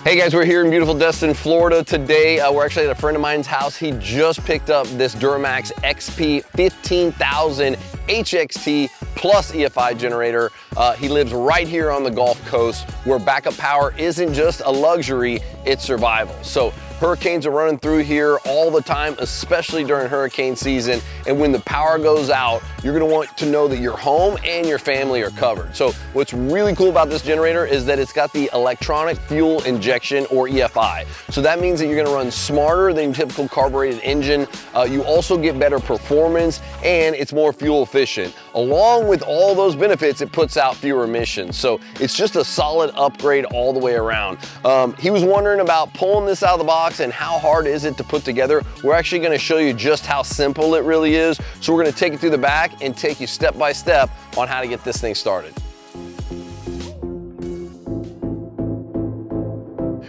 Hey guys, we're here in beautiful Destin, Florida today. We're actually at a friend of mine's house. He just picked up this DuroMax XP15000HXT plus EFI generator. He lives right here on the Gulf Coast where backup power isn't just a luxury, it's survival. So hurricanes are running through here all the time, especially during hurricane season. And when the power goes out, you're gonna want to know that your home and your family are covered. So what's really cool about this generator is that it's got the electronic fuel injection, or EFI. So that means that you're gonna run smarter than your typical carbureted engine. You also get better performance and it's more fuel efficient. Along with all those benefits, it puts out fewer emissions. So it's just a solid upgrade all the way around. He was wondering about pulling this out of the box and how hard is it to put together. We're actually gonna show you just how simple it really is. So we're gonna take it through the back and take you step by step on how to get this thing started.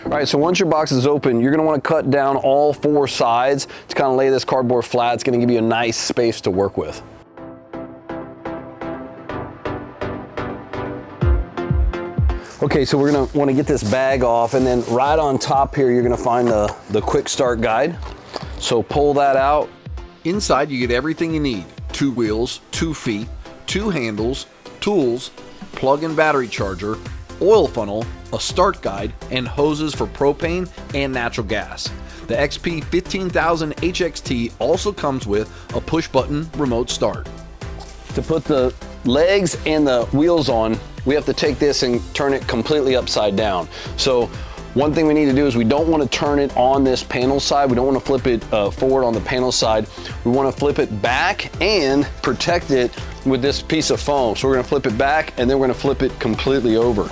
All right, so once your box is open, you're gonna wanna cut down all four sides to kind of lay this cardboard flat. It's gonna give you a nice space to work with. Okay, so we're gonna wanna get this bag off, and then right on top here, you're gonna find the quick start guide. So pull that out. Inside, you get everything you need: 2 wheels, 2 feet, 2 handles, tools, plug-in battery charger, oil funnel, a start guide, and hoses for propane and natural gas. The XP15000HXT also comes with a push-button remote start. To put the legs and the wheels on, we have to take this and turn it completely upside down. So one thing we need to do is we don't want to turn it on this panel side. We don't want to flip it forward on the panel side. We want to flip it back and protect it with this piece of foam. So we're going to flip it back and then we're going to flip it completely over.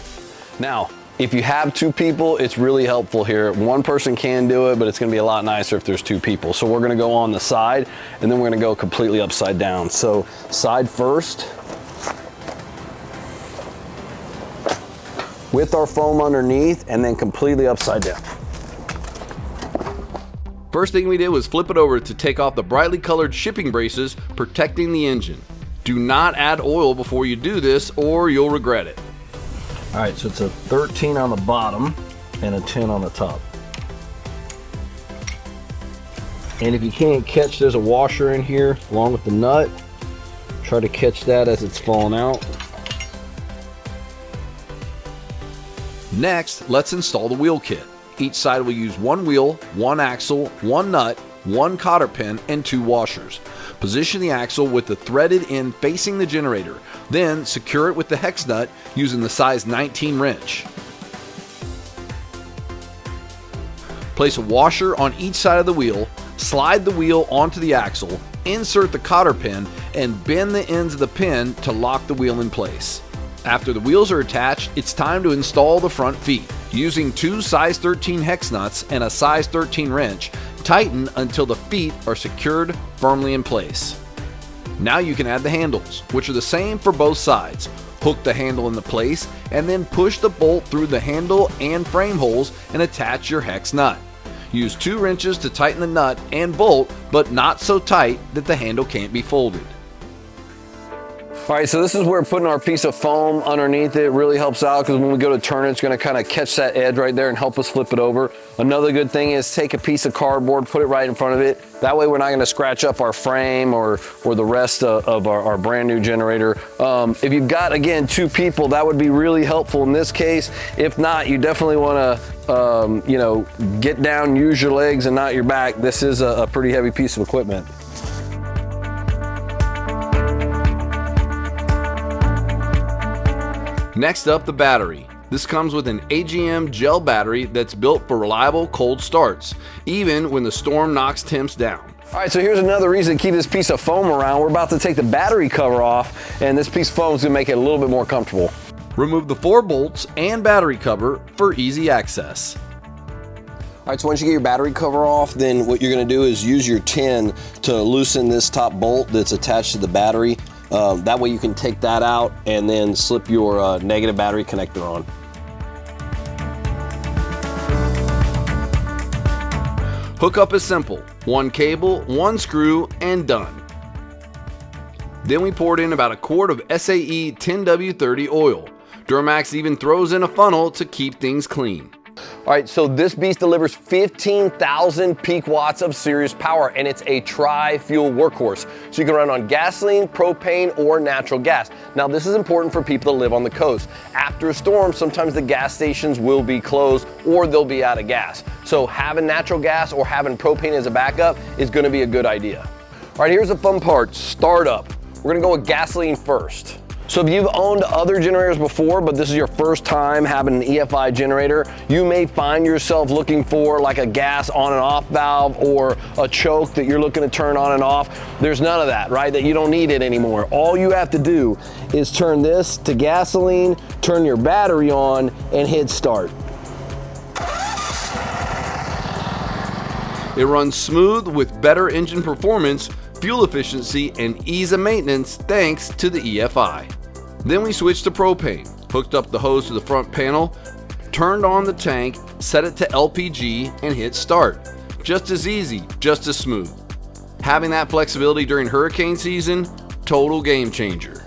Now, if you have 2 people, it's really helpful here. One person can do it, but it's gonna be a lot nicer if there's 2 people. So we're gonna go on the side and then we're gonna go completely upside down. So side first, with our foam underneath, and then completely upside down. First thing we did was flip it over to take off the brightly colored shipping braces protecting the engine. Do not add oil before you do this or you'll regret it. All right, so it's a 13 on the bottom and a 10 on the top. And if you can't catch, there's a washer in here along with the nut. Try to catch that as it's falling out. Next, let's install the wheel kit. Each side will use 1 wheel, 1 axle, 1 nut, 1 cotter pin, and 2 washers. Position the axle with the threaded end facing the generator. Then secure it with the hex nut using the size 19 wrench. Place a washer on each side of the wheel, slide the wheel onto the axle, insert the cotter pin, and bend the ends of the pin to lock the wheel in place. After the wheels are attached, it's time to install the front feet. Using 2 size 13 hex nuts and a size 13 wrench, tighten until the feet are secured firmly in place. Now you can add the handles, which are the same for both sides. Hook the handle into place and then push the bolt through the handle and frame holes and attach your hex nut. Use 2 wrenches to tighten the nut and bolt, but not so tight that the handle can't be folded. All right, so this is where putting our piece of foam underneath it really helps out, because when we go to turn it, it's gonna kind of catch that edge right there and help us flip it over. Another good thing is take a piece of cardboard, put it right in front of it. That way we're not gonna scratch up our frame or the rest of our brand new generator. If you've got, again, 2 people, that would be really helpful in this case. If not, you definitely wanna you know, get down, use your legs and not your back. This is a pretty heavy piece of equipment. Next up, the battery. This comes with an AGM gel battery that's built for reliable cold starts, even when the storm knocks temps down. All right, so here's another reason to keep this piece of foam around. We're about to take the battery cover off, and this piece of foam is gonna make it a little bit more comfortable. Remove the 4 bolts and battery cover for easy access. All right, so once you get your battery cover off, then what you're gonna do is use your tin to loosen this top bolt that's attached to the battery. That way you can take that out and then slip your negative battery connector on. Hookup is simple. 1 cable, 1 screw, and done. Then we poured in about a quart of SAE 10W30 oil. DuroMax even throws in a funnel to keep things clean. All right, so this beast delivers 15,000 peak watts of serious power, and it's a tri-fuel workhorse. So you can run on gasoline, propane, or natural gas. Now, this is important for people that live on the coast. After a storm, sometimes the gas stations will be closed or they'll be out of gas. So having natural gas or having propane as a backup is gonna be a good idea. All right, here's the fun part, startup. We're gonna go with gasoline first. So if you've owned other generators before, but this is your first time having an EFI generator, you may find yourself looking for like a gas on and off valve or a choke that you're looking to turn on and off. There's none of that, right? That you don't need it anymore. All you have to do is turn this to gasoline, turn your battery on, and hit start. It runs smooth with better engine performance, fuel efficiency, and ease of maintenance thanks to the EFI. Then we switched to propane, hooked up the hose to the front panel, turned on the tank, set it to LPG, and hit start. Just as easy, just as smooth. Having that flexibility during hurricane season, total game changer.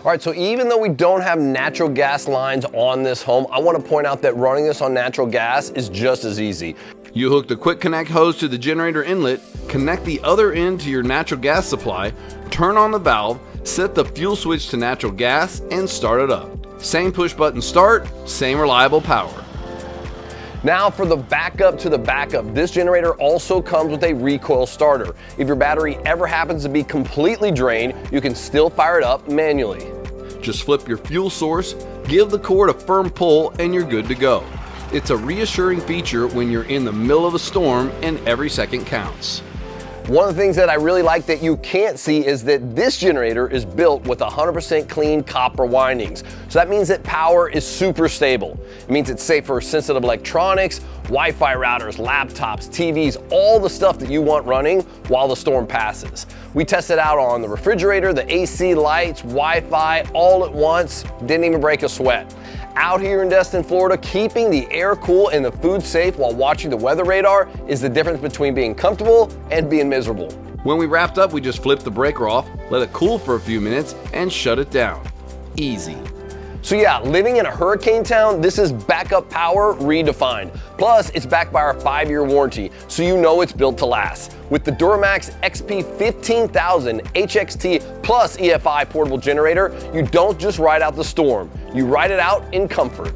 All right, so even though we don't have natural gas lines on this home, I want to point out that running this on natural gas is just as easy. You hook the quick connect hose to the generator inlet, connect the other end to your natural gas supply, turn on the valve, set the fuel switch to natural gas, and start it up. Same push button start, same reliable power. Now for the backup to the backup, this generator also comes with a recoil starter. If your battery ever happens to be completely drained, you can still fire it up manually. Just flip your fuel source, give the cord a firm pull, and you're good to go. It's a reassuring feature when you're in the middle of a storm and every second counts. One of the things that I really like that you can't see is that this generator is built with 100% clean copper windings. So that means that power is super stable. It means it's safe for sensitive electronics, Wi-Fi routers, laptops, TVs, all the stuff that you want running while the storm passes. We tested out on the refrigerator, the AC lights, Wi-Fi, all at once, didn't even break a sweat. Out here in Destin, Florida, keeping the air cool and the food safe while watching the weather radar is the difference between being comfortable and being miserable. When we wrapped up, we just flipped the breaker off, let it cool for a few minutes, and shut it down. Easy. So yeah, living in a hurricane town, this is backup power redefined. Plus, it's backed by our 5-year warranty, so you know it's built to last. With the DuroMax XP15000HXT Plus EFI portable generator, you don't just ride out the storm, you ride it out in comfort.